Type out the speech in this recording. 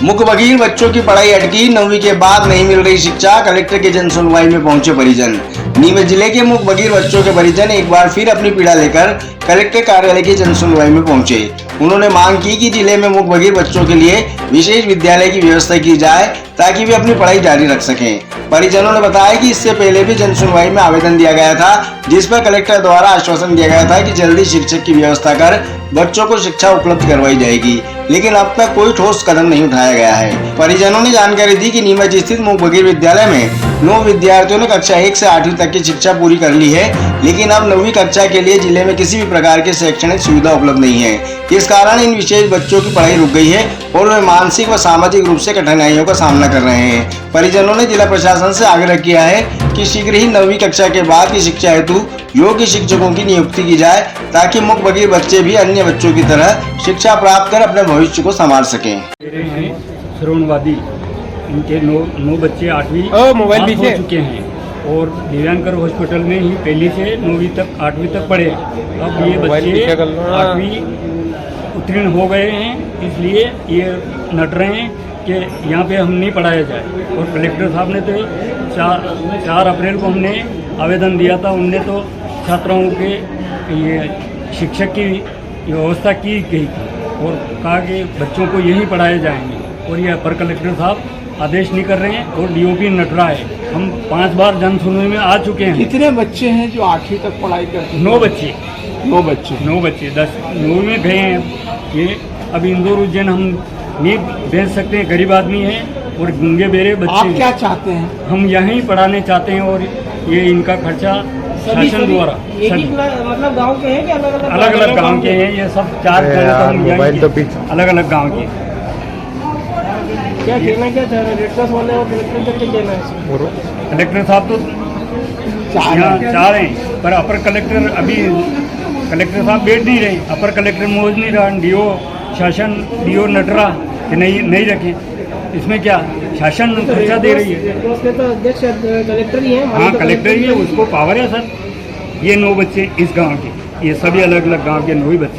मुख्य बगीर बच्चों की पढ़ाई अटकी, 9वीं के बाद नहीं मिल रही शिक्षा, कलेक्टर के जन सुनवाई में पहुंचे परिजन। नीमच जिले के मुख्य बगीर बच्चों के परिजन एक बार फिर अपनी पीड़ा लेकर कलेक्टर कार्यालय की जन सुनवाई में पहुंचे। उन्होंने मांग की कि जिले में मुख्य बगीर बच्चों के लिए विशेष विद्यालय की व्यवस्था की जाए ताकि वे अपनी पढ़ाई जारी रख सकें। परिजनों ने बताया कि इससे पहले भी जन सुनवाई में आवेदन दिया गया था, जिस पर कलेक्टर द्वारा आश्वासन दिया गया था कि जल्दी शिक्षक की व्यवस्था कर बच्चों को शिक्षा उपलब्ध करवाई जाएगी, लेकिन अब तक कोई ठोस कदम नहीं उठाया गया है। परिजनों ने जानकारी दी कि नीमच स्थित मुख्य बगीर विद्यालय में 9 विद्यार्थियों ने कक्षा 1 से 8वीं तक की शिक्षा पूरी कर ली है, लेकिन अब 9वीं कक्षा के लिए जिले में किसी भी प्रकार की शैक्षणिक सुविधा उपलब्ध नहीं है। इस कारण इन विशेष बच्चों की पढ़ाई रुक गई है और वे मानसिक व सामाजिक रूप से कठिनाइयों का सामना कर रहे हैं। परिजनों ने जिला प्रशासन से आग्रह किया है कि शीघ्र ही 9वीं कक्षा के बाद की शिक्षा हेतु योग्य शिक्षकों की नियुक्ति की जाए ताकि मुख्य बगीर बच्चे भी अन्य बच्चों की तरह शिक्षा प्राप्त कर अपने भविष्य को संवार सकें। श्रवणवादी, इनके 9 बच्चे 8वीं पास हो चुके हैं और दिव्यांकर हॉस्पिटल में ही पहली से 9वीं तक 8वीं तक पढ़े। अब ये बच्चे 8वीं उत्तीर्ण हो गए हैं, इसलिए ये नट रहे हैं कि यहाँ पे हम नहीं पढ़ाया जाए। और कलेक्टर साहब ने तो 4 अप्रैल को हमने आवेदन दिया था, उनने तो छात्राओं के ये शिक्षक की व्यवस्था की गई थी और कहा कि बच्चों को यहीं पढ़ाए जाएंगे, और ये अपर कलेक्टर साहब आदेश नहीं कर रहे हैं और डीओपी नट रहा है। हम 5 बार जन सुनवाई में आ चुके हैं। कितने बच्चे हैं जो 8वीं तक पढ़ाई करते हैं? 9 बच्चे 9 बच्चे 9 में गए हैं। ये अब इंदौर उज्जैन हम नहीं भेज सकते हैं, गरीब आदमी है और गूंगे बेरे बच्चे। आप क्या चाहते हैं? हम यहीं पढ़ाने चाहते हैं और ये इनका खर्चा शासन द्वारा मतलब गांव के हैं कि अलग अलग गांव के हैं। ये सब 4 अलग अलग गांव के। क्या कहना क्या चाह रहे हैं रेड क्रॉस वाले और कलेक्टर क्या कहना है? कलेक्टर साहब तो चाह रहे हैं, पर अपर कलेक्टर अभी कलेक्टर साहब बैठ नहीं रहे, अपर कलेक्टर मौज नहीं रहा, डीओ शासन डीओ नटरा कि नहीं रखें। इसमें क्या शासन खर्चा दे रही है? रेड क्रॉस के तो अध्यक्ष कलेक्टर ही है। हाँ, कलेक्टर ही है, उसको पावर है सर। ये 9 बच्चे इस गांव के, ये सभी अलग अलग गांव के 9 ही बच्चे।